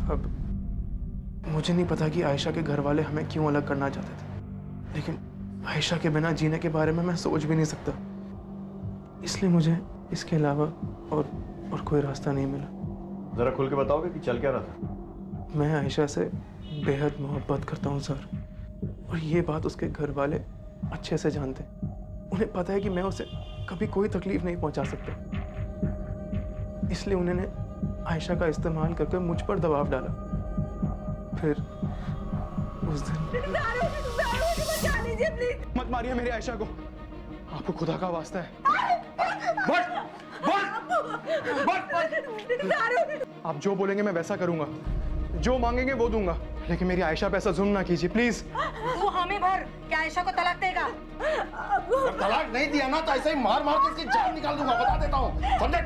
अब मुझे नहीं पता कि आयशा के घर वाले हमें क्यों अलग करना चाहते थे, लेकिन आयशा के बिना जीने के बारे में मैं सोच भी नहीं सकता। इसलिए मुझे इसके अलावा और कोई रास्ता नहीं मिला। जरा खुल के बताओगे कि चल क्या रहा था? मैं आयशा से बेहद मोहब्बत करता हूँ सर, और ये बात उसके घर वाले अच्छे से जानते हैं। उन्हें पता है कि मैं उसे कभी कोई तकलीफ नहीं पहुंचा सकता, इसलिए उन्होंने आयशा का इस्तेमाल करके मुझ पर दबाव डाला। फिर उस दिन मत मारिए मेरी आयशा को, आपको खुदा का वास्ता है। आप जो बोलेंगे मैं वैसा करूंगा, जो मांगेंगे वो दूंगा, लेकिन मेरी आयशा पे ऐसा जुल्म ना कीजिए प्लीज। तू हामी भर क्या आयशा को तलाक देगा? जब तलाक नहीं दिया ना तो ऐसे ही मार मार के इसकी जान निकाल दूंगा, बता देता हूँ। समझे?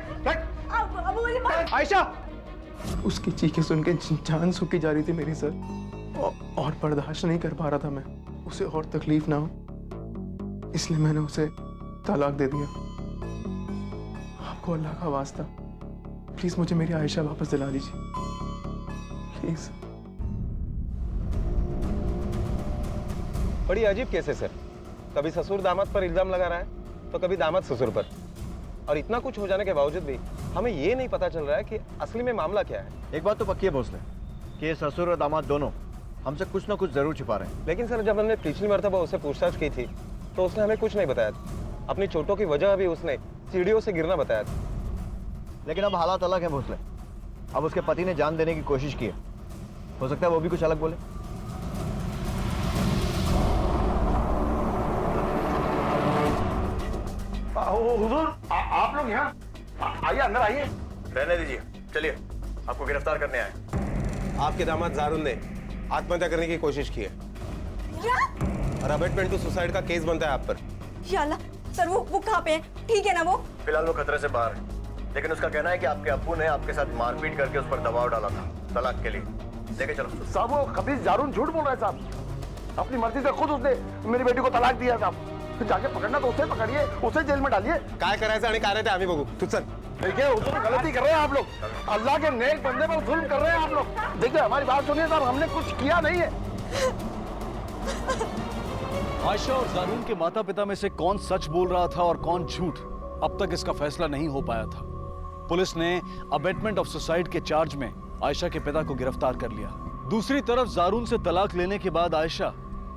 आयशा! उसकी चीखें सुन के जान सूखी जा रही थी मेरी सर, और बर्दाश्त नहीं कर पा रहा था मैं, उसे और तकलीफ ना हो, इसलिए मैंने उसे तलाक दे दिया। आपको अल्लाह का वास्ता, प्लीज मुझे मेरी आयशा वापस दिला दीजिए, प्लीज। बड़ी अजीब केस है सर, कभी ससुर दामाद पर इल्जाम लगा रहा है तो कभी दामाद ससुर पर, और इतना कुछ हो जाने के बावजूद भी हमें ये नहीं पता चल रहा है कि असली में मामला क्या है। एक बात तो पक्की है भोसले कि ये ससुर और दामाद दोनों हमसे कुछ ना कुछ जरूर छिपा रहे हैं। लेकिन सर जब हमने पिछली मरतबा उससे पूछताछ की थी तो उसने हमें कुछ नहीं बताया था। अपनी चोटों की वजह भी उसने सीढ़ियों से गिरना बताया था। लेकिन अब हालात अलग हैं भोसले, अब उसके पति ने जान देने की कोशिश की है, हो सकता है वो भी कुछ अलग बोले। हुजूर आप लोग यहाँ आइए, अंदर आइए। रहने दीजिए, चलिए, आपको गिरफ्तार करने आए। आपके दामाद जारून ने आत्महत्या करने की कोशिश की है और अबेटमेंट टू सुसाइड का केस बनता है आप पर। या अल्लाह, सर वो कहाँ पे है? ठीक है ना वो? फिलहाल वो खतरे से बाहर है, लेकिन उसका कहना है कि आपके अब्बू ने आपके साथ मारपीट करके उस पर दबाव डाला था तलाक के लिए। लेके चलो। साहब वो खबीज जारून झूठ बोल रहा है साहब, अपनी मर्जी से खुद उसने मेरी बेटी को तलाक दिया साहब। जाके पकड़ना तो उसे पकड़िए, उसे जेल में डालिए। काय करायचं आणि काय नाही ते आम्ही बघू, तू चल। देखिए हुजूर गलती कर रहे हैं आप लोग, अल्लाह के नेक बंदे पर जुल्म कर रहे हैं आप लोग। देखिए हमारी बात सुनिए साहब, हमने कुछ किया नहीं है। आयशा और जारून के माता पिता में से कौन सच बोल रहा था और कौन झूठ, अब तक इसका फैसला नहीं हो पाया था। पुलिस ने अबेटमेंट ऑफ सुसाइड के चार्ज में आयशा के पिता को गिरफ्तार कर लिया। दूसरी तरफ जारून से तलाक लेने के बाद आयशा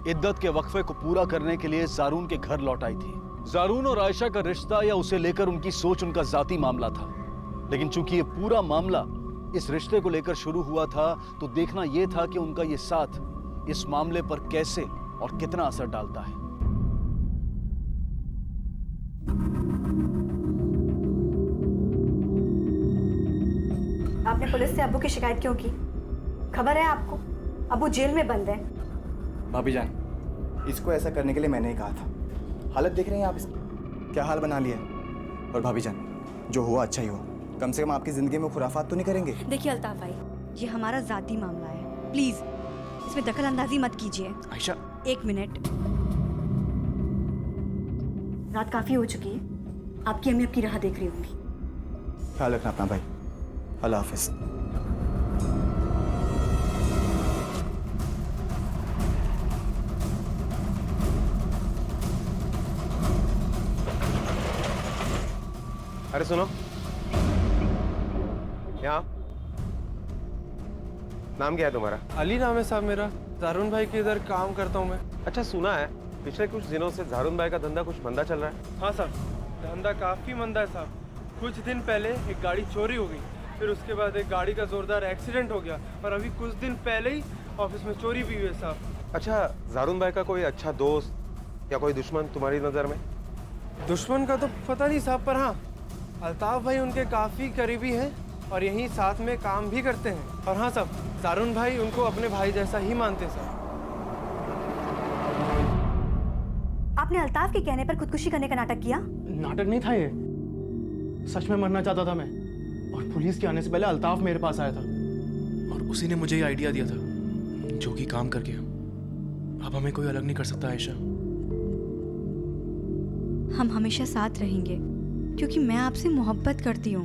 इद्दत के वक्फे को पूरा करने के लिए जारून के घर लौट आई थी। जारून और आयशा का रिश्ता या उसे लेकर उनकी सोच उनका जाती मामला था, लेकिन चूंकि ये पूरा मामला इस रिश्ते को लेकर शुरू हुआ था तो देखना यह था कि उनका ये साथ इस मामले पर कैसे और कितना असर डालता है। आपने पुलिस से अब्बू की शिकायत क्यों की? खबर है आपको अब्बू जेल में बंद है। भाभी जान, इसको ऐसा करने के लिए मैंने ही कहा था। हालत देख रहे हैं आप इसकी, क्या हाल बना लिया है। और भाभी जान, जो हुआ अच्छा ही हुआ, कम से कम आपकी जिंदगी में खुराफात तो नहीं करेंगे। देखिए अल्ताफ भाई, ये हमारा जाती मामला है, प्लीज इसमें दखल अंदाजी मत कीजिए। आयशा, एक मिनट, रात काफी हो चुकी है, आपकी अम्मी आपकी राह देख रही होंगी। ख्याल रखना अपना भाई, अल्लाह हाफिज। अरे सुनो, यहाँ नाम क्या है तुम्हारा? अली नाम है साहब मेरा, जारून भाई के इधर काम करता हूँ मैं। अच्छा, सुना है पिछले कुछ दिनों से जारून भाई का धंधा कुछ मंदा चल रहा है। हाँ साहब, धंधा काफी मंदा है साहब। कुछ दिन पहले एक गाड़ी चोरी हो गई, फिर उसके बाद एक गाड़ी का जोरदार एक्सीडेंट हो गया, और अभी कुछ दिन पहले ही ऑफिस में चोरी भी हुई है साहब। अच्छा, जारून भाई का कोई अच्छा दोस्त या कोई दुश्मन तुम्हारी नजर में? दुश्मन का तो पता नहीं साहब, पर हाँ अल्ताफ भाई उनके काफी करीबी हैं और यहीं साथ में काम भी करते हैं। और हाँ साहब, जारून भाई उनको अपने भाई जैसा ही मानते हैं साहब। आपने अल्ताफ के कहने पर खुदकुशी करने का नाटक किया? नाटक नहीं था ये, सच में मरना चाहता था मैं, और पुलिस के आने से पहले अल्ताफ मेरे पास आया था और उसी ने मुझे ये आइडिया दिया था, जो कि काम करके अब हमें कोई अलग नहीं कर सकता। आयशा, हम हमेशा साथ रहेंगे, क्योंकि मैं आपसे मोहब्बत करती हूँ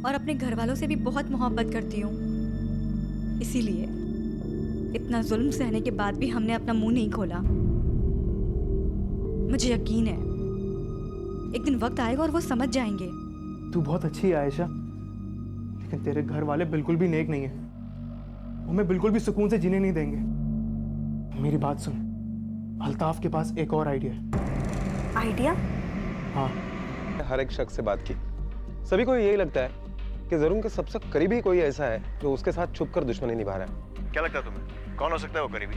और अपने घर वालों से भी बहुत मोहब्बत करती हूँ। इसीलिए इतना जुल्म सहने के बाद भी हमने अपना मुंह नहीं खोला। मुझे यकीन है एक दिन वक्त आएगा और वो समझ जाएंगे। तू बहुत अच्छी है आयशा, लेकिन तेरे घर वाले बिल्कुल भी नेक नहीं है। वो हमें बिल्कुल भी सुकून से जीने नहीं देंगे। मेरी बात सुन, अल्ताफ के पास एक और आइडिया है। आइडिया? हाँ, हर एक शख्स से बात की, सभी को यही लगता है कि जरूर के सबसे करीबी कोई ऐसा है जो उसके साथ छुपकर दुश्मनी निभा रहा है। क्या लगता है तुम्हें, कौन हो सकता है वो करीबी?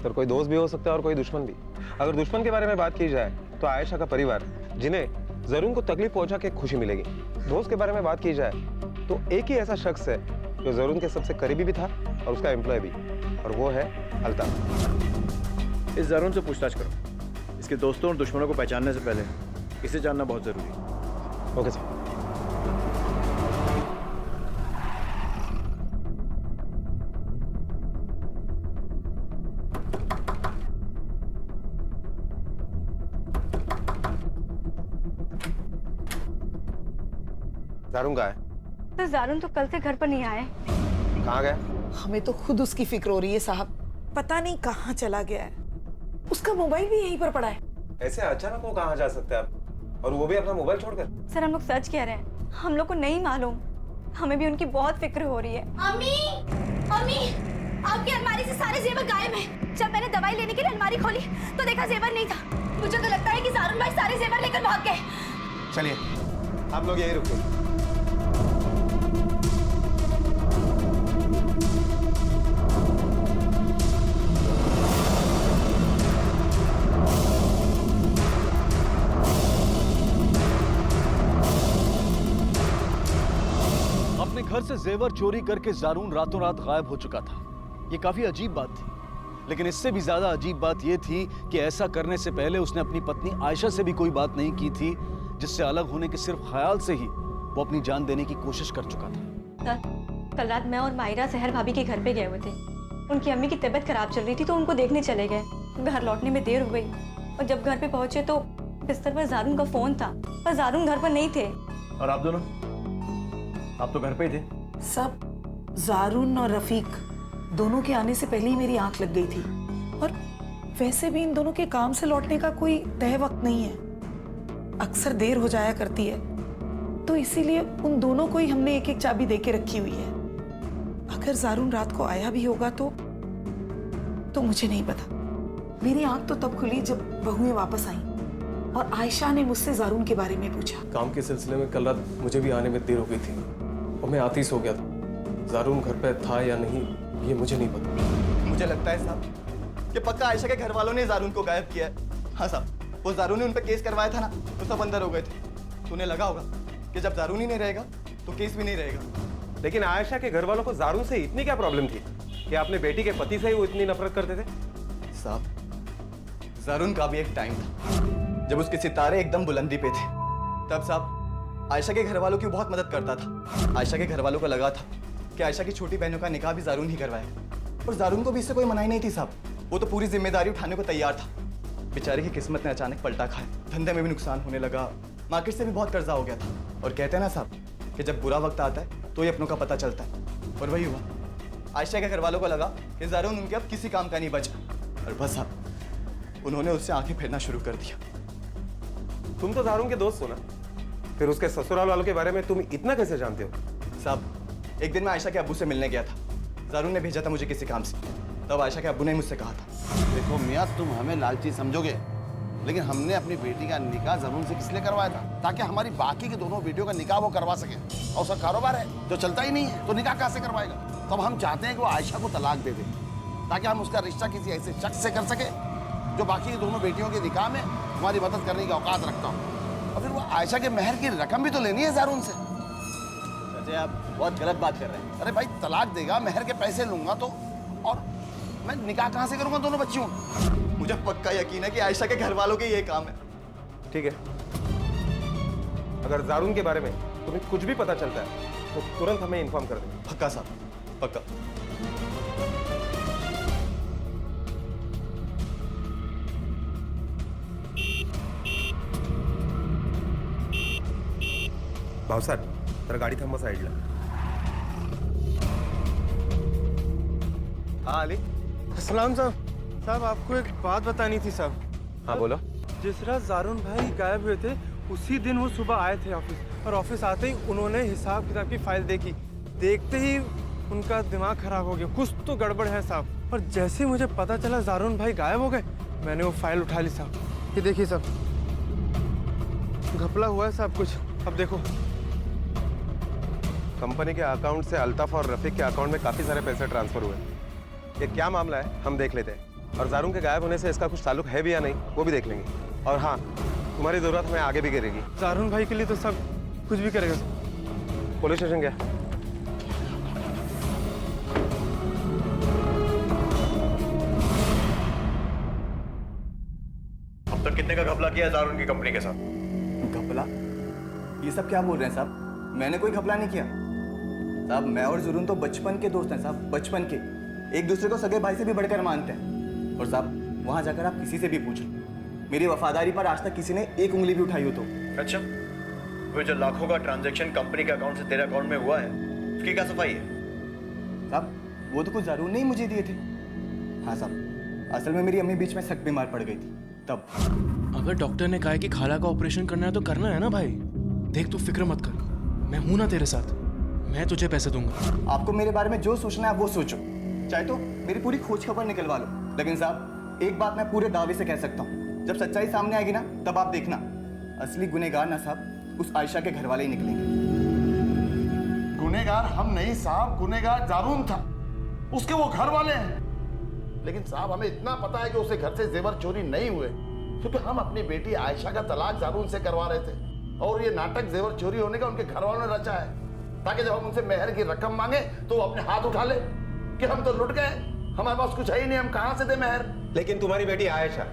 तो कोई दोस्त भी हो सकता है और कोई दुश्मन भी। अगर दुश्मन के बारे में बात की जाए तो आयशा का परिवार, जिन्हें जरूर को तकलीफ पहुंचा के खुशी मिलेगी। दोस्त के बारे में बात की जाए तो एक ही ऐसा शख्स है जो जरूर के सबसे करीबी भी था और उसका एम्प्लॉय भी, और वो है अल्ताफ। इस जरून से पूछताछ करो। इसके दोस्तों और दुश्मनों को पहचानने से पहले इसे जानना बहुत जरूरी है। Okay sir. जारून कहाँ है? तो जारून तो कल से घर पर नहीं आए। कहाँ गया? हमें तो खुद उसकी फिक्र हो रही है साहब, पता नहीं कहाँ चला गया है। उसका मोबाइल भी यहीं पर पड़ा है। ऐसे अचानक वो कहाँ जा सकते हैं आप, और वो भी अपना मोबाइल छोड़कर? सर हम लोग सच कह रहे हैं, हम लोग को नहीं मालूम। हमें भी उनकी बहुत फिक्र हो रही है। अम्मी, अम्मी, आपकी अलमारी से सारे जेवर गायब हैं। जब मैंने दवाई लेने के लिए अलमारी खोली तो देखा जेवर नहीं था। मुझे तो लगता है कि जारून भाई सारे जेवर लेकर भाग गए। चलिए आप लोग यही रुकिए। अपने घर से जेवर चोरी करके जारून रातों रात गायब हो चुका था। ये काफी अजीब बात थी, लेकिन इससे भी ज्यादा अजीब बात यह थी कि ऐसा करने से पहले उसने अपनी पत्नी आयशा से भी कोई बात नहीं की थी, जिससे अलग होने के सिर्फ ख्याल से ही वो अपनी जान देने की कोशिश कर चुका था। कल रात मैं और मायरा सहर भाभी के घर पे गए हुए थे। उनकी अम्मी की तबीयत खराब चल रही थी तो उनको देखने चले गए। घर लौटने में देर हो गई और जब घर पे पहुंचे तो बिस्तर पर जारून का फोन था, पर जारून घर पर नहीं थे। और आप दोनों, आप तो घर पे ही थे। सब जारून और रफीक दोनों के आने से पहले ही मेरी आंख लग गई थी, और वैसे भी इन दोनों के काम से लौटने का कोई तय वक्त नहीं है। अक्सर देर हो जाया करती है, तो इसीलिए उन दोनों को ही हमने एक एक चाबी देके रखी हुई है। अगर जारून रात को आया भी होगा तो मुझे नहीं पता। मेरी आंख तो तब खुली जब बहुएं वापस आईं और आयशा ने मुझसे जारून के बारे में पूछा। काम के सिलसिले में कल रात मुझे भी आने में देर हो गई थी और मैं आती सो गया था। जारून घर पे था या नहीं ये मुझे नहीं पता। मुझे लगता है साहब कि पक्का आयशा के घर वालों ने जारून को गायब किया है। हाँ साहब, वो जारून ने उन पर केस करवाया था ना, तो सब अंदर हो गए थे। तो उन्हें लगा होगा कि जब जारून ही नहीं रहेगा तो केस भी नहीं रहेगा। लेकिन आयशा के घर वालों को जारून से इतनी क्या प्रॉब्लम थी कि अपने बेटी के पति से ही वो इतनी नफरत करते थे? साहब, जारून का भी एक टाइम था जब उसके सितारे एकदम बुलंदी पे थे। तब साहब आयशा के घर वालों की बहुत मदद करता था। आयशा के घर वालों को लगा था कि आयशा की छोटी बहनों का निकाह भी जारून ही करवाएगा, और जारून को भी इससे कोई मनाही नहीं थी साहब। वो तो पूरी जिम्मेदारी उठाने को तैयार था। बेचारे की किस्मत ने अचानक पलटा खाया, धंधे में भी नुकसान होने लगा, मार्केट से भी बहुत कर्जा हो गया था। और कहते हैं ना साहब कि जब बुरा वक्त आता है तो ही अपनों का पता चलता है, और वही हुआ। आयशा के घर वालों को लगा कि जारून उनके अब किसी काम का नहीं बचा, और बस साहब उन्होंने उससे आंखें फेरना शुरू कर दिया। तुम तो जारून के दोस्त हो ना, फिर उसके ससुराल वालों के बारे में तुम इतना कैसे जानते हो? साहब एक दिन मैं आयशा के अब्बू से मिलने गया था। जारून ने भेजा था मुझे किसी काम से, तब आयशा के अब्बू ने मुझसे कहा था। देखो मियां, तुम हमें लालची समझोगे, लेकिन हमने अपनी बेटी का निकाह जरून से किस लिए करवाया था? ताकि हमारी बाकी के दोनों बेटियों का निकाह वो करवा सके। और उसका कारोबार है जो चलता ही नहीं है, तो निकाह कहाँ से करवाएगा? तो हम चाहते हैं कि वो आयशा को तलाक दे दे, ताकि हम उसका रिश्ता किसी ऐसे शख्स से कर सके जो बाकी की दोनों बेटियों के निकाह में हमारी मदद करने की औकात रखता हो। और फिर वो आयशा के मेहर की रकम भी तो लेनी है जारून से। चाचा आप बहुत गलत बात कर रहे हैं। अरे भाई, तलाक देगा, मेहर के पैसे लूंगा तो, और मैं निकाह कहाँ से करूंगा दोनों बच्चियों? मुझे पक्का यकीन है कि आयशा के घर वालों के ये काम है। ठीक है, अगर जारून के बारे में तुम्हें कुछ भी पता चलता है तो तुरंत हमें इन्फॉर्म कर देना। पक्का साहब, पक्का। भावसार, तर गाडी थांबवा साईडला। हाँ अली। सलाम साहब। साहब आपको एक बात बतानी थी साहब। हाँ बोलो। जिस रात जारून भाई गायब हुए थे उसी दिन वो सुबह आए थे ऑफिस, और ऑफिस आते ही उन्होंने हिसाब किताब की फाइल देखी। देखते ही उनका दिमाग खराब हो गया, कुछ तो गड़बड़ है साहब। और जैसे ही मुझे पता चला जारून भाई गायब हो गए, मैंने वो फाइल उठा ली साहब। ये देखिए साहब, घपला हुआ है साहब कुछ। अब देखो, कंपनी के अकाउंट से अल्ताफ और रफीक के अकाउंट में काफी सारे पैसे ट्रांसफर हुए। ये क्या मामला है हम देख लेते हैं, और जारून के गायब होने से इसका कुछ ताल्लुक है भी या नहीं वो भी देख लेंगे। और हाँ, तुम्हारी जरूरत हमें आगे भी करेगी। जारून भाई के लिए तो सब कुछ भी करेगा। पुलिस स्टेशन गया। अब तक कितने का घपला किया है जारून की कंपनी के साथ? घपला? ये सब क्या बोल रहे हैं साहब? मैंने कोई घपला नहीं किया साहब। मैं और जुरून तो बचपन के दोस्त हैं साहब, बचपन के। एक दूसरे को सगे भाई से भी बढ़कर मानते हैं। और साहब वहां जाकर आप किसी से भी पूछ लो, मेरी वफादारी पर आज तक किसी ने एक उंगली भी उठाई हो तो। अच्छा, वो जो लाखों का ट्रांजैक्शन कंपनी के अकाउंट से तेरे अकाउंट में हुआ है, उसकी क्या सफाई है? साहब वो तो कुछ जरूर नहीं मुझे दिए थे। हाँ साहब, असल में मेरी अम्मी बीच में सख्त बीमार पड़ गई थी तब। अगर डॉक्टर ने कहा है कि खाला का ऑपरेशन करना है तो करना है ना भाई। देख तू फिक्र मत कर, मैं हूं ना तेरे साथ, मैं तुझे पैसे दूंगा। आपको मेरे बारे में जो सोचना है वो सोचो, चाहे तो मेरी पूरी खोज खबर निकलवा लो। लेकिन साहब एक बात मैं पूरे दावे से कह सकता हूँ, जब सच्चाई सामने आएगी ना तब आप देखना, असली गुनहगार ना साहब उस आयशा के घर वाले ही निकलेंगे। गुनहगार हम नहीं साहब, गुनहगार जारून था, उसके वो घर वाले हैं। लेकिन साहब हमें इतना पता है कि उसके घर से जेवर चोरी नहीं हुए, क्योंकि हम अपनी बेटी आयशा का तलाक जारून से करवा रहे थे। और ये नाटक जेवर चोरी होने का उनके घर वालों ने रचा है, ताकि जब हम उनसे मेहर की रकम मांगे तो वो अपने हाथ उठा ले कि हम तो लुट गए, हमारे पास कुछ है ही नहीं, हम कहां से दे मेहर। लेकिन तुम्हारी बेटी आयशा,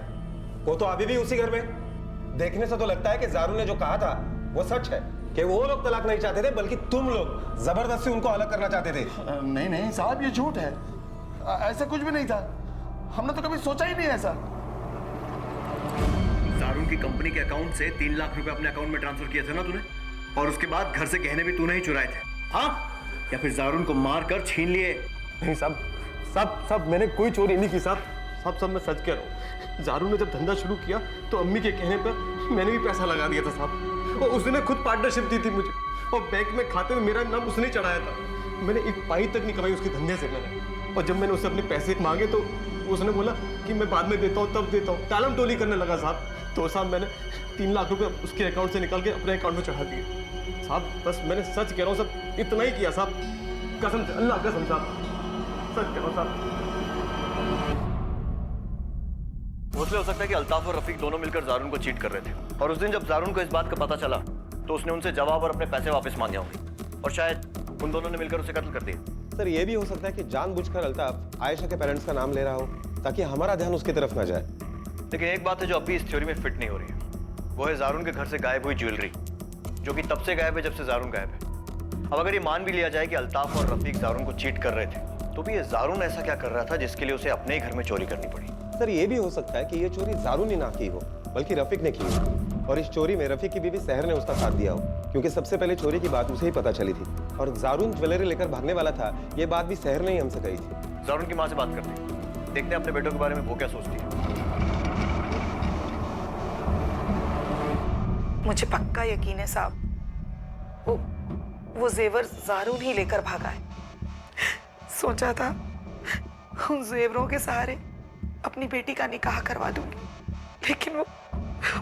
वो तो अभी भी उसी घर में। देखने से तो लगता है कि जारून ने जो कहा था वो सच है, कि वो लोग तलाक नहीं चाहते थे, बल्कि तुम लोग जबरदस्ती उनको अलग करना चाहते थे। नहीं नहीं साहब, ये झूठ है, ऐसा कुछ भी नहीं था, हमने तो कभी सोचा ही नहीं ऐसा। जारून की कंपनी के अकाउंट से 3 लाख रुपए अपने अकाउंट में ट्रांसफर किए थे ना तूने, और उसके बाद घर से गहने भी तूने ही चुराए थे, हाँ? या फिर जारून को मार कर छीन लिए? नहीं साहब, सब मैंने कोई चोरी नहीं की साहब। सब मैं सच कह रहा हूँ। जारून ने जब धंधा शुरू किया तो अम्मी के कहने पर मैंने भी पैसा लगा दिया था साहब, और उसने खुद पार्टनरशिप दी थी मुझे, और बैंक में खाते में मेरा नाम उसने चढ़ाया था। मैंने एक पाई तक नहीं कमाई उसके धंधे से मैंने। और जब मैंने उससे अपने पैसे मांगे तो उसने बोला कि मैं बाद में देता हूँ, तब देता हूँ। टालम टोली करने लगा साहब। तो साहब मैंने 3 लाख रुपए उसके अकाउंट से निकाल के अपने अकाउंट में चढ़ा दिए साहब। बस मैंने सच कह रहा हूँ सब, इतना ही किया साहब, कसम से, अल्लाह कसम साहब, सच कह रहा हूँ साहब। उसमें हो सकता है कि अल्ताफ और रफीक दोनों मिलकर जारून को चीट कर रहे थे, और उस दिन जब जारून को इस बात का पता चला तो उसने उनसे जवाब और अपने पैसे वापस मांगे होंगे, और शायद उन दोनों ने मिलकर उसे कत्ल कर दिया। सर ये भी हो सकता है कि जानबूझकर अल्ताफ आयशा के पेरेंट्स का नाम ले रहा हो, ताकि हमारा ध्यान उसकी तरफ ना जाए। लेकिन एक बात है जो अभी इस थ्योरी में फिट नहीं हो रही है, वो है जारून के घर से गायब हुई ज्वेलरी, जो कि तब से गायब है जब से जारून गायब है। अब अगर ये मान भी लिया जाए कि अल्ताफ और रफीक जारून को चीट कर रहे थे, तो भी ये जारून ऐसा क्या कर रहा था जिसके लिए उसे अपने ही घर में चोरी करनी पड़ी? सर ये भी हो सकता है कि ये चोरी जारून ने ना की हो, बल्कि रफीक ने की हो, और इस चोरी में रफीक की बीवी सहर ने उसका साथ दिया हो, क्योंकि सबसे पहले चोरी की बात उसे ही पता चली थी, और जारून ज्वेलरी लेकर भागने वाला था, ये बात भी सहर ने ही हमसे कही थी। जारून की माँ से बात करते हैं, देखते हैं अपने बेटों के बारे में वो क्या सोचती है। मुझे पक्का यकीन है साहब, वो जेवर जारून ही लेकर भागा है। सोचा था उन जेवरों के सहारे अपनी बेटी का निकाह करवा दूंगी, लेकिन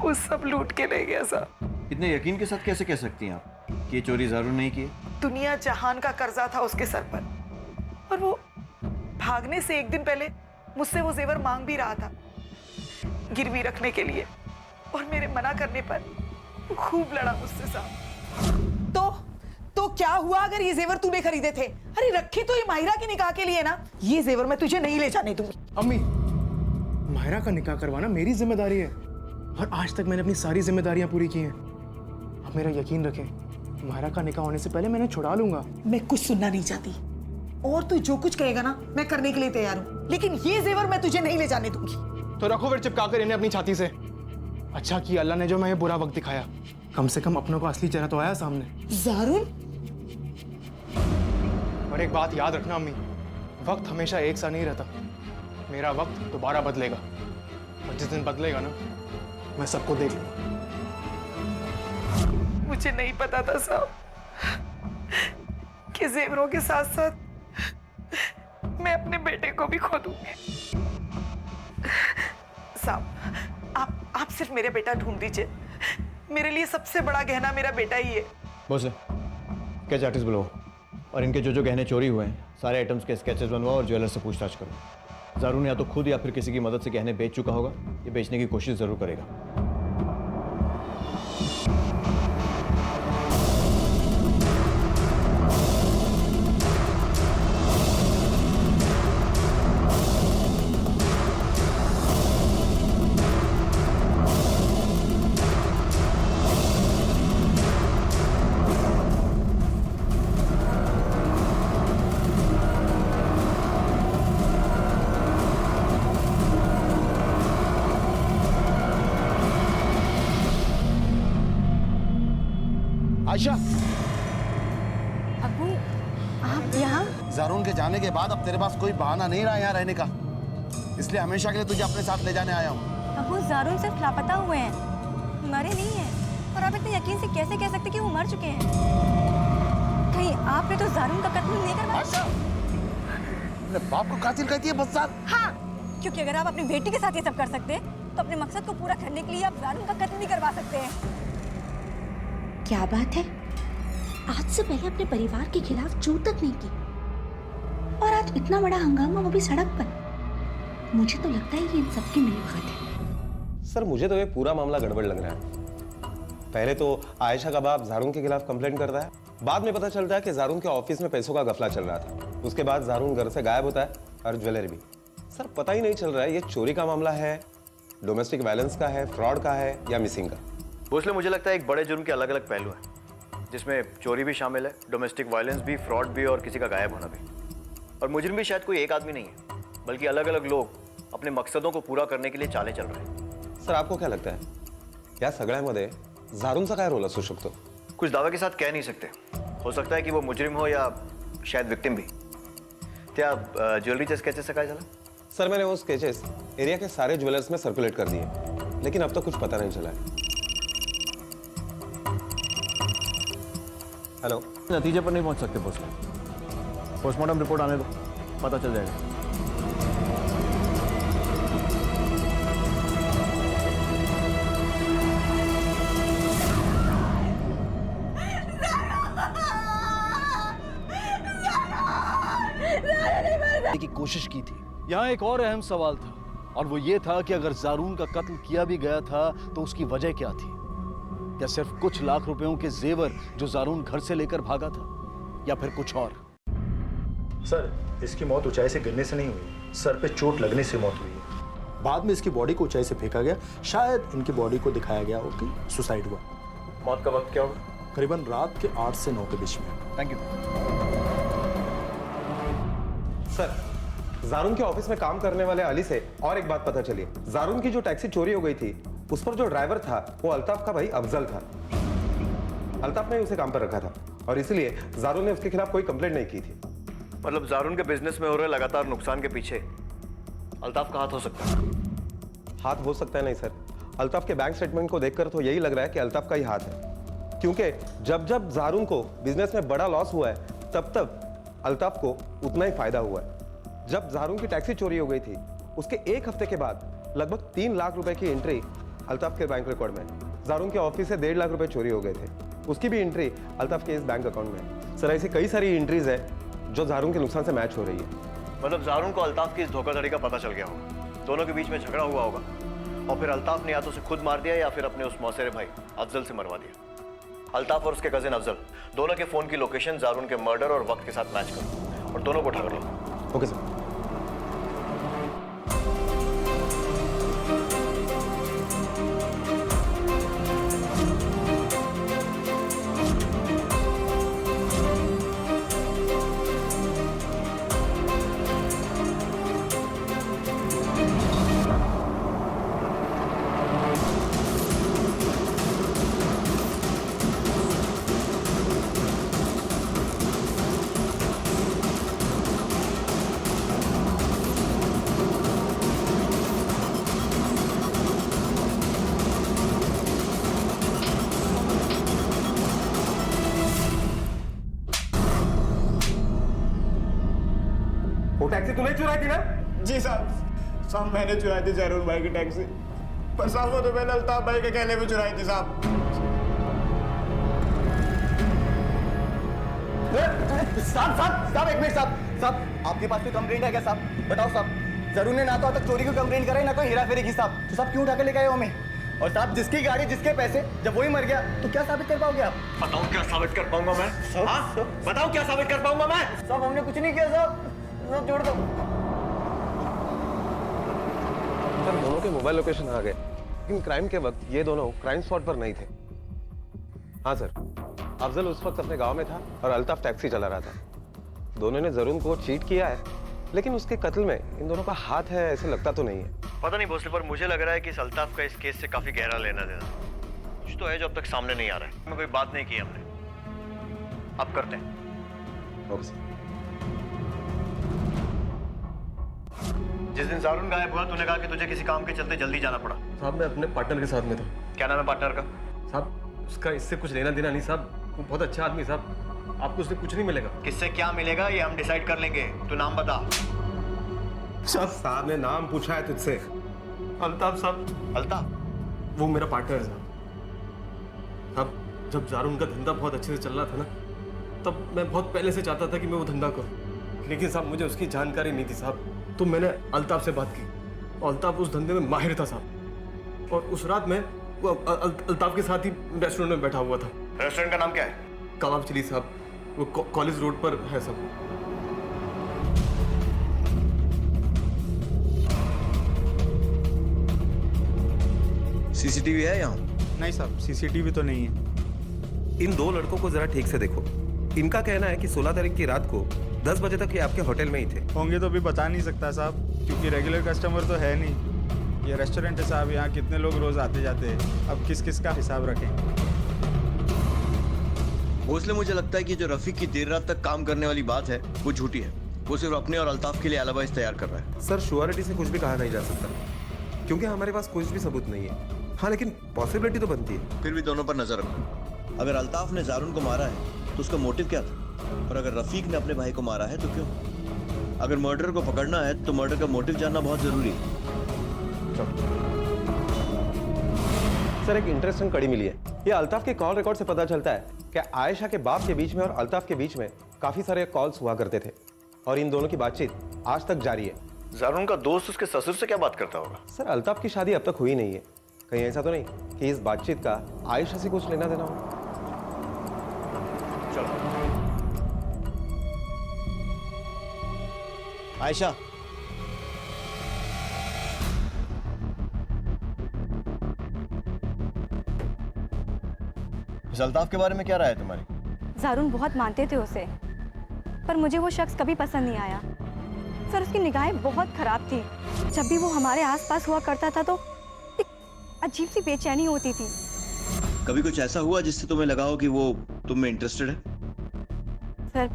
वो सब लूट के ले गया साहब। इतने यकीन के साथ कैसे कह सकती हैं आप कि ये चोरी जारून नहीं की? दुनिया जहान का कर्जा था उसके सर पर, और वो भागने से एक दिन पहले मुझसे वो जेवर मांग भी रहा था गिरवी रखने के लिए, और मेरे मना करने पर वो खूब लड़ा मुझसे साहब। तो क्या हुआ अगर ये जेवर तूने खरीदे थे? अरे रखे तो ये माहिरा के निकाह के लिए ना, ये जेवर मैं तुझे नहीं ले जाने दूंगी। अम्मी, माहिरा का निकाह करवाना मेरी जिम्मेदारी है, और आज तक मैंने अपनी सारी जिम्मेदारियां पूरी की हैं। अब मेरा यकीन रखें, माहिरा का निकाह होने से पहले मैंने छुड़ा लूंगा। मैं कुछ सुनना नहीं चाहती, और तू जो कुछ कहेगा ना मैं करने के लिए तैयार हूँ, लेकिन ये जेवर मैं तुझे नहीं ले जाने दूंगी। तो रखो फिर चिपका कर इन्हें अपनी छाती से। अच्छा किया अल्लाह ने जो मैं ये बुरा वक्त दिखाया, कम से कम अपनों का असली चेहरा तो आया सामने। जारून, और एक बात याद रखना अम्मी, वक्त हमेशा एक सा नहीं रहता। मेरा वक्त दोबारा बदलेगा, और जिस दिन बदलेगा ना, मैं सबको देख लूंगा। मुझे नहीं पता था साहब कि जेवरों के साथ साथ मैं अपने बेटे को भी खो दूंगी। साहब, आप सिर्फ मेरे बेटा ढूंढ दीजिए। मेरे लिए सबसे बड़ा गहना मेरा बेटा ही है। बॉस स्केच आर्टिस्ट बुलाओ और इनके जो जो गहने चोरी हुए हैं सारे आइटम्स के स्केचेस बनवाओ और ज्वेलर से पूछताछ करो। ज़ारून या तो खुद या फिर किसी की मदद से गहने बेच चुका होगा, ये बेचने की कोशिश ज़रूर करेगा। आयशा, अबू, आप यहाँ? ज़ारून के जाने के बाद अब तेरे पास कोई बहाना नहीं रहा यहाँ रहने का, इसलिए हमेशा के लिए तुझे अपने साथ ले जाने आया हूँ। अबू, ज़ारून सिर्फ लापता हुए हैं, मरे नहीं हैं। और आप इतने यकीन से कैसे कह सकते कि वो मर चुके हैं? कहीं आपने तो ज़ारून का कत्ल नहीं करवाया? आयशा, अपने बाप को कातिल कहती है बदसार? हाँ, क्योंकि अगर आप अपनी बेटी के साथ ये सब कर सकते हैं, तो अपने मकसद को पूरा करने के लिए आप ज़ारून का कत्ल भी करवा सकते हैं। क्या बात है, आज से पहले अपने परिवार के खिलाफ चूक तक नहीं की, और आज इतना बड़ा हंगामा, वो भी सड़क पर। मुझे तो लगता है ये इन सबकी मिलीभगत है। सर मुझे तो ये पूरा मामला गड़बड़ लग रहा है। पहले तो आयशा का बाप ज़ारून के खिलाफ कंप्लेंट करता है, बाद में पता चलता है कि ज़ारून के ऑफिस में पैसों का गफला चल रहा था। उसके बाद ज़ारून घर से गायब होता है और ज्वेलरी भी। सर पता ही नहीं चल रहा है ये चोरी का मामला है, डोमेस्टिक वायलेंस का है, फ्रॉड का है या मिसिंग का। इसलिए मुझे लगता है एक बड़े जुर्म के अलग अलग पहलू हैं, जिसमें चोरी भी शामिल है, डोमेस्टिक वायलेंस भी, फ्रॉड भी और किसी का गायब होना भी। और मुजरिम भी शायद कोई एक आदमी नहीं है, बल्कि अलग अलग लोग अपने मकसदों को पूरा करने के लिए चालें चल रहे हैं। सर आपको क्या लगता है या सगळ्यामध्ये ज़ारूनचा काय रोल असू शकतो? कुछ दावे के साथ कह नहीं सकते, हो सकता है कि वो मुजरिम हो या शायद विक्टिम भी। क्या ज्वेलरीचे स्केचेस काय झालं? सर मैंने वो स्केचेस एरिया के सारे ज्वेलर्स में सर्कुलेट कर दिए, लेकिन अब तक कुछ पता नहीं चला है। हेलो, नतीजे पर नहीं पहुंच सकते बॉस। पोस्टमार्टम रिपोर्ट आने दो, पता चल जाएगा। की कोशिश की थी। यहाँ एक और अहम सवाल था, और वो ये था कि अगर ज़ारून का कत्ल किया भी गया था तो उसकी वजह क्या थी? क्या सिर्फ कुछ लाख रुपयों के जेवर जो ज़ारून घर से लेकर भागा था, या फिर कुछ और? सर, इसकी मौत ऊंचाई से गिरने से नहीं हुई, सर पे चोट लगने से मौत हुई है। बाद में इसकी बॉडी को ऊंचाई से फेंका गया, शायद इनकी बॉडी को दिखाया गया हो कि सुसाइड हुआ। मौत का वक्त क्या होगा? करीबन रात के 8 से 9 के बीच में। Thank you. सर ज़ारून के ऑफिस में काम करने वाले अली से और एक बात पता चली। ज़ारून की जो टैक्सी चोरी हो गई थी, उस पर जो ड्राइवर था वो अल्ताफ का भाई अफजल था। अल्ताफ ने उसे काम पर रखा था और इसलिए ज़ारून ने उसके खिलाफ कोई कंप्लेंट नहीं की थी। मतलब ज़ारून के बिजनेस में हो रहे लगातार नुकसान के पीछे अल्ताफ का हाथ हो सकता है? हाथ हो सकता है नहीं सर, अल्ताफ के बैंक स्टेटमेंट को देखकर तो यही लग रहा है कि अल्ताफ का ही हाथ है, क्योंकि जब जब ज़ारून को बिजनेस में बड़ा लॉस हुआ है तब तब अल्ताफ को उतना ही फायदा हुआ है। जब ज़ारून की टैक्सी चोरी हो गई थी उसके एक हफ्ते के बाद लगभग 3 लाख रुपए की एंट्री अल्ताफ के बैंक रिकॉर्ड में। ज़ारून के ऑफिस से 1.5 लाख रुपए चोरी हो गए थे, उसकी भी एंट्री अल्ताफ के इस बैंक अकाउंट में। सर ऐसी कई सारी एंट्रीज है जो ज़ारून के नुकसान से मैच हो रही है। मतलब ज़ारून को अल्ताफ की इस धोखाधड़ी का पता चल गया होगा, दोनों के बीच में झगड़ा हुआ होगा, और फिर अल्ताफ ने या तो उसे खुद मार दिया या फिर अपने उस मौसेरे भाई अफजल से मरवा दिया। अल्ताफ और उसके कजिन अफजल दोनों के फोन की लोकेशन ज़ारून के मर्डर और वक्त के साथ मैच करो और दोनों को ठग लो। Okay sir. वो टैक्सी तूने चुराई थी ना? जी साहब, साहब मैंने चुराई थी जहरून भाई की टैक्सी, पर साहब वो तो मैंने अल्ताफ भाई के कहने पे चुराई थी साहब। साहब एक मिनट साहब, आपके पास कोई कंप्लेंट है क्या साहब? बताओ साहब। जरूर ने ना तो तक चोरी की कंप्लेंट कराई ना कोई हेराफेरी की साहब, तो साहब क्यों उठा के लेके आए हो हमें? और साहब जिसकी गाड़ी जिसके पैसे, जब वही मर गया तो क्या साबित कर पाओगे आप? बताओ क्या साबित कर पाऊंगा मैं? हाँ? बताओ क्या साबित कर पाऊंगा मैं? साहब हमने कुछ नहीं किया साहब, सब छोड़ दो। सर दोनों के मोबाइल लोकेशन आ गए, लेकिन क्राइम के वक्त ये दोनों क्राइम स्पॉट पर नहीं थे। हाँ सर, अफजल उस वक्त अपने गांव में था और अल्ताफ टैक्सी चला रहा था। दोनों ने जरून को चीट किया है, लेकिन उसके कत्ल में इन दोनों का हाथ है ऐसे लगता तो नहीं है। पता नहीं भोसले, पर मुझे लग रहा है कि इस अल्ताफ का इस केस से काफी गहरा लेना देना कुछ तो है जो अब तक सामने नहीं आ रहा है। कोई बात नहीं की हमने, अब करते हैं। Okay sir. जिस दिन जारून गायब हुआ तूने कहा कि तुझे किसी काम के चलते जल्दी जाना पड़ा। साहब मैं अपने पार्टनर के साथ में था। क्या नाम है पार्टनर का? साहब उसका इससे कुछ लेना देना नहीं साहब, वो बहुत अच्छा आदमी साहब, आपको उससे कुछ नहीं मिलेगा। किससे क्या मिलेगा ये हम डिसाइड कर लेंगे, तू नाम बता। साहब ने नाम पूछा है तुझसे। अल्ताफ साहब। अल्ताफ? वो मेरा पार्टनर है साहब। साहब जब जारून का धंधा बहुत अच्छे से चल रहा था ना, तब मैं बहुत पहले से चाहता था कि मैं वो धंधा करूं, लेकिन साहब मुझे उसकी जानकारी नहीं थी साहब। तो मैंने अल्ताफ से बात की, अल्ताफ उस धंधे में माहिर था साहब, और उस रात में वो अल्ताफ के साथ ही रेस्टोरेंट में बैठा हुआ था। रेस्टोरेंट का नाम क्या है? कबाब चिली साहब, वो कॉलेज रोड पर है साहब। सीसीटीवी है यहाँ? नहीं साहब, सीसीटीवी तो नहीं है। इन दो लड़कों को जरा ठीक से देखो। इनका कहना है कि 16 तारीख की रात को 10 बजे तक ये आपके होटल में ही थे। होंगे तो भी बता नहीं सकता साहब, क्योंकि रेगुलर कस्टमर तो है नहीं। ये रेस्टोरेंट है साहब, यहाँ कितने लोग रोज आते जाते हैं, अब किस किस का हिसाब रखें। भोसले, मुझे लगता है कि जो रफीक की देर रात तक काम करने वाली बात है वो झूठी है। वो सिर्फ अपने और अल्ताफ के लिए एलिबाइज तैयार कर रहा है। सर श्योरिटी से कुछ भी कहा नहीं जा सकता, क्योंकि हमारे पास कुछ भी सबूत नहीं है। हाँ लेकिन पॉसिबिलिटी तो बनती है। फिर भी दोनों पर नजर रखो। अगर अल्ताफ ने जारून को मारा है तो उसका मोटिव क्या था, और अगर रफीक ने अपने भाई को मारा है तो क्यों? अगर मर्डर को पकड़ना है तो मर्डर का मोटिव जानना बहुत जरूरी है। सर एक इंटरेस्टिंग कड़ी मिली है। ये अल्ताफ के कॉल रिकॉर्ड से पता चलता है कि आयशा के बाप के बीच में और अल्ताफ के बीच में काफी सारे कॉल्स हुआ करते थे, और इन दोनों की बातचीत आज तक जारी है। जारून का दोस्त उसके ससुर से क्या बात करता होगा? सर अल्ताफ की शादी अब तक हुई नहीं है, कहीं ऐसा तो नहीं कि इस बातचीत का आयशा से कुछ लेना देना हो? आयशा, इस अल्ताफ के बारे में क्या राय है तुम्हारी? जारून बहुत मानते थे उसे, पर मुझे वो शख्स कभी पसंद नहीं आया। सर उसकी निगाहें बहुत खराब थी। जब भी वो हमारे आसपास हुआ करता था तो एक अजीब सी बेचैनी होती थी। कभी कुछ ऐसा हुआ जिससे तुम्हें लगा हो कि वो तुम में इंटरेस्टेड है? सर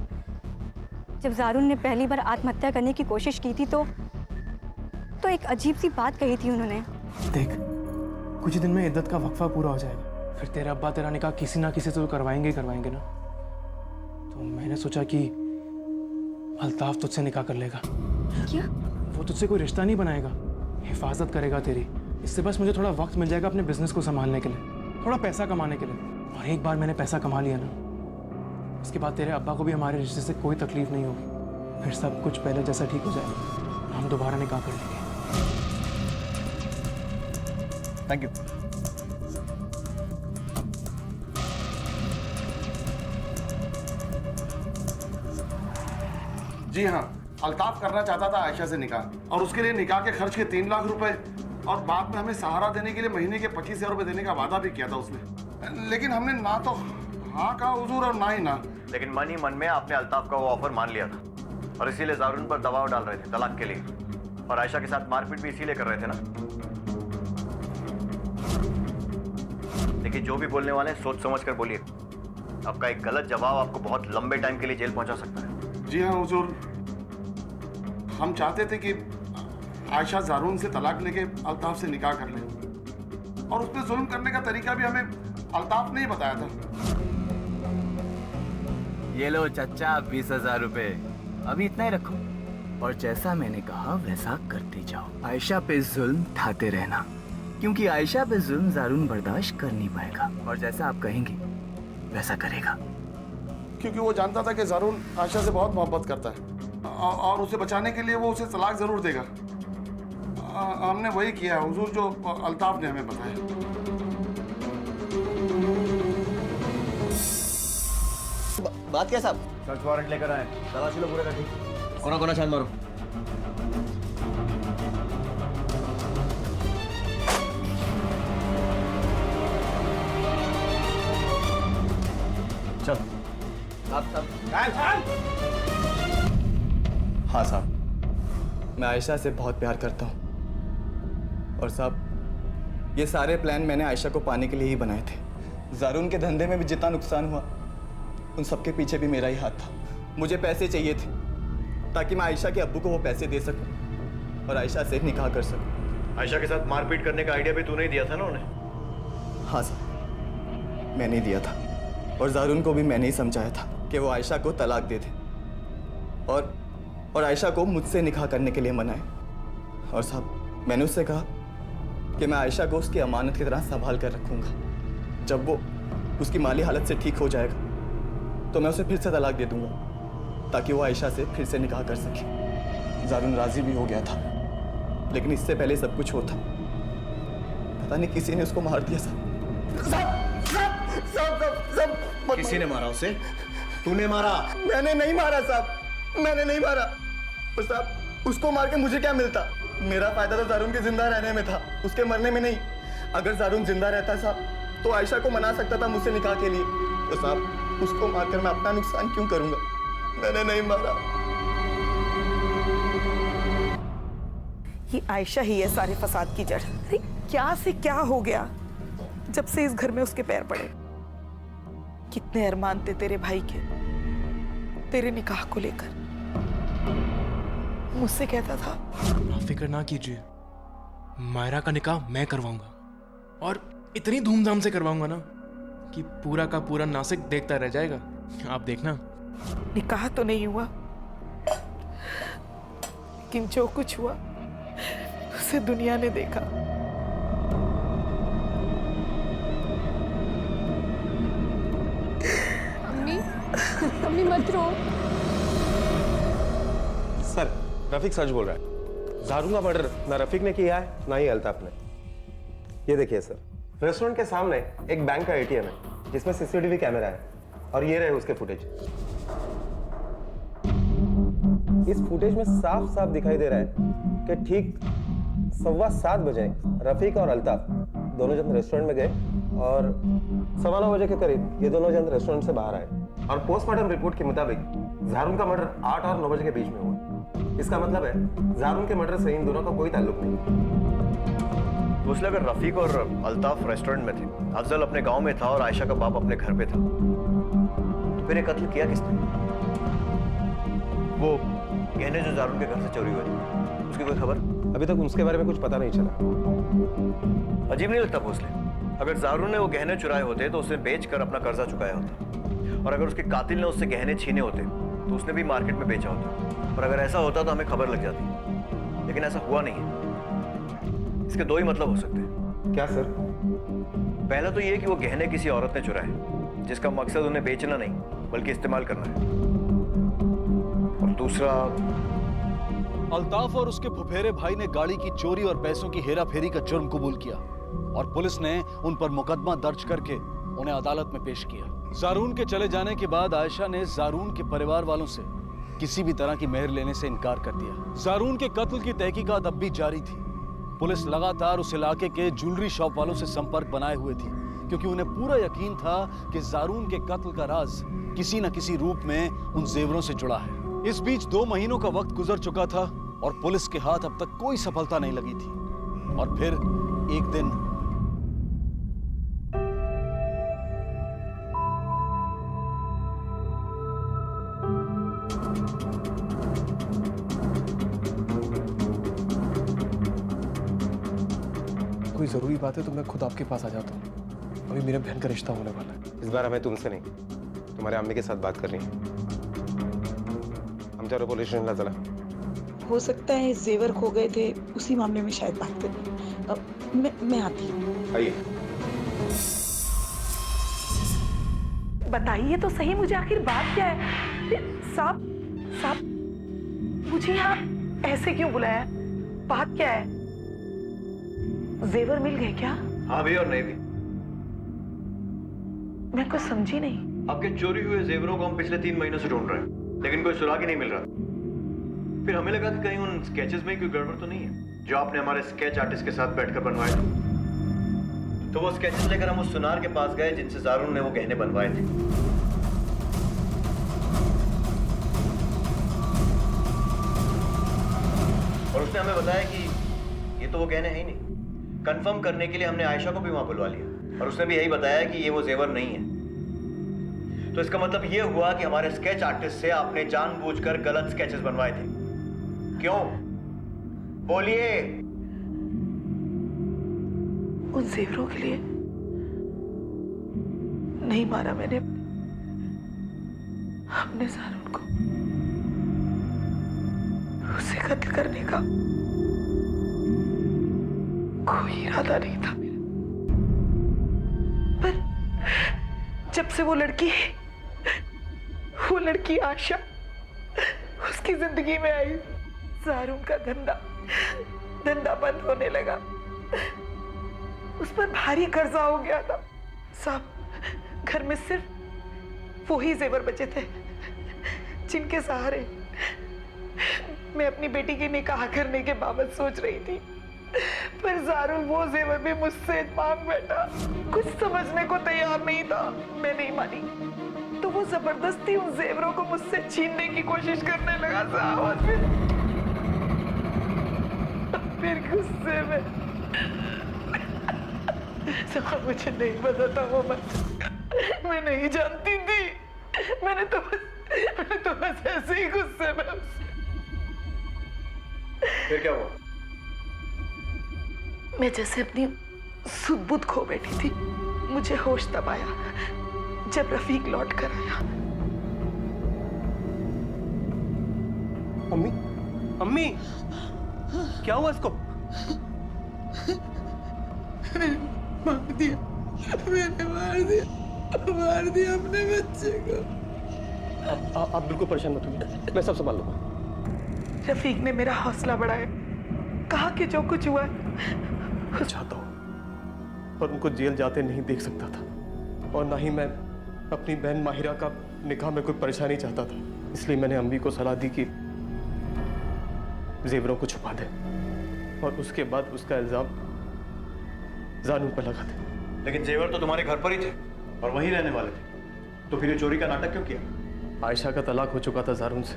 जब जारून ने पहली बार आत्महत्या करने की कोशिश की थी तो एक अजीब सी बात कही थी उन्होंने। देख, कुछ दिन में इद्दत का वक्फा पूरा हो जाएगा, फिर तेरे अब्बा तेरा निकाह किसी ना किसी से तो करवाएंगे ही करवाएंगे ना। तो मैंने सोचा कि अल्ताफ तुझसे निकाह कर लेगा। क्या? वो तुझसे कोई रिश्ता नहीं बनाएगा, हिफाजत करेगा तेरी। इससे बस मुझे थोड़ा वक्त मिल जाएगा अपने बिजनेस को संभालने के लिए, थोड़ा पैसा कमाने के लिए। और एक बार मैंने पैसा कमा लिया ना, उसके बाद तेरे अब्बा को भी हमारे रिश्ते से कोई तकलीफ नहीं होगी। फिर सब कुछ पहले जैसा ठीक हो जाएगा, हम दोबारा निकाह कर लेंगे। Thank you. जी हाँ, अल्ताफ करना चाहता था आयशा से निकाह, और उसके लिए निकाह के खर्च के 3 लाख रुपए, और बाद में हमें सहारा देने के लिए महीने के 25,000 रुपए देने का वादा भी किया था उसने। लेकिन हमने ना तो हाँ कहा हुजूर और ना ही ना। लेकिन मन ही मन में आपने अल्ताफ का वो ऑफर मान लिया था, और इसीलिए जारून पर दबाव डाल रहे थे तलाक के लिए, और आयशा के साथ मारपीट भी इसीलिए कर रहे थे ना। देखिए, जो भी बोलने वाले हैं सोच समझ कर बोलिए। आपका एक गलत जवाब आपको बहुत लंबे टाइम के लिए जेल पहुंचा सकता है। जी हाँ हुजूर, हम चाहते थे कि आयशा जारून से तलाक लेके अल्ताफ से निकाह कर ले, और उस पर जुल्म करने का तरीका भी हमें अल्ताफ ने ही बताया था। ये लो चच्चा 20,000 रुपए, अभी इतना ही रखो, और जैसा मैंने कहा वैसा करते जाओ। आयशा पे जुल्म ढाते रहना, क्योंकि आयशा पे जुल्म ज़ारून बर्दाश्त कर नहीं पाएगा, और जैसा आप कहेंगे वैसा करेगा। क्योंकि वो जानता था कि ज़ारून आयशा से बहुत मोहब्बत करता है और उसे बचाने के लिए वो उसे तलाक जरूर देगा। हमने वही किया हुजूर जो अल्ताफ ने हमें बताया। बात क्या साहब? सर्च वारंट लेकर आए, तलाशी लो पूरे का। कोना कोना छान मारो। चल हाँ साहब, मैं आयशा से बहुत प्यार करता हूँ, और साहब ये सारे प्लान मैंने आयशा को पाने के लिए ही बनाए थे। ज़ारून के धंधे में भी जितना नुकसान हुआ उन सबके पीछे भी मेरा ही हाथ था। मुझे पैसे चाहिए थे ताकि मैं आयशा के अब्बू को वो पैसे दे सकूं और आयशा से निकाह कर सकूं। आयशा के साथ मारपीट करने का आइडिया भी तूने ही दिया था ना उन्हें? हाँ साहब, मैंने ही दिया था, और ज़ारून को भी मैंने ही समझाया था कि वो आयशा को तलाक दे दे और आयशा को मुझसे निकाह करने के लिए मनाए। और साहब मैंने उससे कहा कि मैं आयशा को उसकी अमानत की तरह संभाल कर रखूँगा। जब वो उसकी माली हालत से ठीक हो जाएगा तो मैं उसे फिर से तलाक दे दूंगा, ताकि वो आयशा से फिर से निकाह कर सके। ज़ारून राजी भी हो गया था, लेकिन इससे पहले सब कुछ होता पता नहीं किसी ने उसको मार दिया। सब किसी ने मारा उसे? तूने मारा? मैंने नहीं मारा साहब, मैंने नहीं मारा। और साहब उसको मार के मुझे क्या मिलता? मेरा फायदा तो ज़ारून के जिंदा रहने में था, उसके मरने में नहीं। अगर ज़ारून जिंदा रहता साहब तो आयशा को मना सकता था मुझसे निकाह के लिए, तो साहब उसको मारकर मैं अपना नुकसान क्यों करूंगा? मैंने नहीं मारा। ये आयशा ही है सारे फसाद की जड़। अरे क्या से क्या हो गया जब से इस घर में उसके पैर पड़े। कितने अरमान थे तेरे भाई के तेरे निकाह को लेकर। मुझसे कहता था फिक्र ना कीजिए, मायरा का निकाह मैं करवाऊंगा, और इतनी धूमधाम से करवाऊंगा ना कि पूरा का पूरा नासिक देखता रह जाएगा। आप देखना। निकाह तो नहीं हुआ, लेकिन जो कुछ हुआ उसे दुनिया ने देखा। अम्मी, अम्मी मत रो। सर रफीक सच बोल रहा है। ज़ारून का मर्डर ना रफीक ने किया है ना ही अल्ताफ ने। ये देखिए सर, रेस्टोरेंट के सामने एक बैंक का एटीएम है जिसमें सीसीटीवी कैमरा है, और ये रहे उसके फुटेज। इस फुटेज में साफ साफ दिखाई दे रहा है कि ठीक 7:15 बजे रफीक और अल्ताफ दोनों जन रेस्टोरेंट में गए, और 9:15 बजे के करीब ये दोनों जन रेस्टोरेंट से बाहर आए। और पोस्टमार्टम रिपोर्ट के मुताबिक ज़ारून का मर्डर 8 और 9 बजे के बीच में हुआ। इसका मतलब है ज़ारून के मर्डर से इन दोनों का कोई ताल्लुक नहीं। तो इसलिए अगर रफीक और अल्ताफ रेस्टोरेंट में थे, अफजल अपने गांव में था और आयशा का बाप अपने घर पे था, तो फिर ये कत्ल किया किसने? वो गहने जो ज़ारून के घर से चोरी हुए थे, उसकी कोई खबर? अभी तक उसके बारे में कुछ पता नहीं चला। अजीब नहीं लगता भोसले? अगर ज़ारून ने वो गहने चुराए होते तो उसने बेच कर अपना कर्जा चुकाया होता, और अगर उसके कातिल ने उससे गहने छीने होते तो उसने भी मार्केट में बेचा होता, और अगर ऐसा होता तो हमें खबर लग जाती। लेकिन ऐसा हुआ नहीं है। इसके दो ही मतलब हो सकते हैं। क्या सर? पहला तो ये कि वो गहने किसी औरत ने चुराए जिसका मकसद उन्हें बेचना नहीं बल्कि इस्तेमाल करना है, और दूसरा अल्ताफ और उसके फुफेरे भाई ने गाड़ी की चोरी और पैसों की हेराफेरी का जुर्म कबूल किया, और पुलिस ने उन पर मुकदमा दर्ज करके उन्हें अदालत में पेश किया। ज़ारून के चले जाने के बाद आयशा ने ज़ारून के परिवार वालों से किसी भी तरह की मेहर लेने से इनकार कर दिया। ज़ारून के कत्ल की तहकीकात अब भी जारी थी। पुलिस लगातार उस इलाके के ज्वेलरी शॉप वालों से संपर्क बनाए हुए थी, क्योंकि उन्हें पूरा यकीन था कि ज़ारून के कत्ल का राज किसी न किसी रूप में उन जेवरों से जुड़ा है। इस बीच 2 महीनों का वक्त गुजर चुका था और पुलिस के हाथ अब तक कोई सफलता नहीं लगी थी। और फिर एक दिन कोई ज़रूरी बात है तो मैं खुद आपके पास आ जाता हूँ। अभी मेरे बहन का रिश्ता होने वाला है। इस बार हमें तुमसे नहीं, तुम्हारे अम्मी के साथ बात करनी है। हम चारों पुलिस स्टेशन चला। हो सकता है जेवर खो गए थे, उसी मामले में शायद बात करनी। मैं आती हूँ। आइए। बताइए तो सही मुझे आखिर बात क्या है। साहब साहब, मुझे यहाँ ऐसे क्यों बुलाया? बात क्या है? जेवर मिल गए क्या? हाँ भी और नहीं भी। मैं कुछ समझी नहीं। आपके चोरी हुए जेवरों को हम पिछले 3 महीनों से ढूंढ रहे हैं, लेकिन कोई सुराग ही नहीं मिल रहा। फिर हमें लगा कि कहीं उन स्केचेस में कोई गड़बड़ तो नहीं है जो आपने हमारे स्केच आर्टिस्ट के साथ बैठकर बनवाए थे। तो वो स्केचेस लेकर हम उस सुनार के पास गए जिनसे जारून ने वो गहने बनवाए थे। और उसने हमें बताया कि ये तो वो गहने हैं ही नहीं। कंफर्म करने के लिए हमने आयशा को भी वहां बुलवा लिया और उसने भी यही बताया कि ये वो जेवर नहीं है। तो इसका मतलब ये हुआ कि हमारे स्केच आर्टिस्ट से आपने जानबूझकर गलत स्केचेस बनवाए थे। क्यों? बोलिए। उन जेवरों के लिए नहीं मारा मैंने हमने जारून को। उसे कत्ल करने का कोई इरादा नहीं था मेरा। पर जब से वो लड़की आशा उसकी जिंदगी में आई, जारून का धंधा बंद होने लगा। उस पर भारी कर्जा हो गया था। साहब, घर में सिर्फ वो ही जेवर बचे थे जिनके सहारे मैं अपनी बेटी की निकाह करने के बाबत सोच रही थी। पर जारून वो जेवर भी मुझसे मांग बैठा। कुछ समझने को तैयार नहीं था। मैं नहीं मानी तो वो जबरदस्ती उन जेवरों को मुझसे छीनने की कोशिश करने लगा साहब। और फिर गुस्से में साहब, मुझे नहीं पता था वो मैं नहीं जानती थी। मैंने तो बस ऐसे ही गुस्से में। फिर क्या हुआ? मैं जैसे अपनी सुध बुध खो बैठी थी। मुझे होश तब आया जब रफीक लौट कर आया। अम्मी, अम्मी, क्या हुआ इसको? मैंने मार दिया अपने बच्चे को। आप बिल्कुल परेशान मत होइए, मैं सब संभाल लूंगा। रफीक ने मेरा हौसला बढ़ाया, कहा कि जो कुछ हुआ चाहता हूँ, पर उनको जेल जाते नहीं देख सकता था और ना ही मैं अपनी बहन माहिरा का निकाह में कोई परेशानी चाहता था। इसलिए मैंने अम्मी को सलाह दी कि जेवरों को छुपा दे और उसके बाद उसका इल्जाम जानू पर लगा दे। लेकिन जेवर तो तुम्हारे घर पर ही थे और वहीं रहने वाले थे, तो फिर ये चोरी का नाटक क्यों किया? आयशा का तलाक हो चुका था जारून से।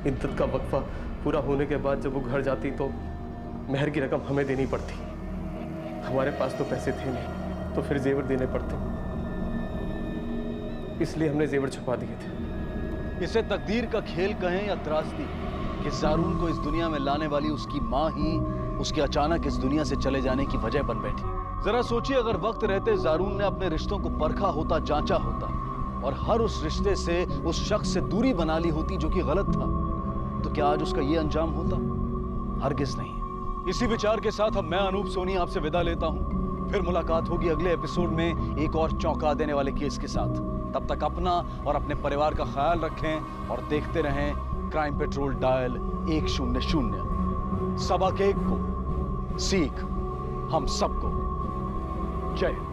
इद्दत का वक्फा पूरा होने के बाद जब वो घर जाती तो मेहर की रकम हमें देनी पड़ती। हमारे पास तो पैसे थे नहीं, तो फिर जेवर देने पड़ते। इसलिए हमने जेवर छुपा दिए थे। इसे तकदीर का खेल कहें या त्रासदी कि जारून को इस दुनिया में लाने वाली उसकी माँ ही उसके अचानक इस दुनिया से चले जाने की वजह बन बैठी। जरा सोचिए, अगर वक्त रहते जारून ने अपने रिश्तों को परखा होता, जांचा होता और हर उस रिश्ते से उस शख्स से दूरी बना ली होती जो कि गलत था, तो क्या आज उसका ये अंजाम होता? हरगिज नहीं। इसी विचार के साथ अब मैं अनूप सोनी आपसे विदा लेता हूं। फिर मुलाकात होगी अगले एपिसोड में एक और चौंका देने वाले केस के साथ। तब तक अपना और अपने परिवार का ख्याल रखें और देखते रहें क्राइम पेट्रोल डायल 100। सबक एक को सीख हम सबको। जय हिंद।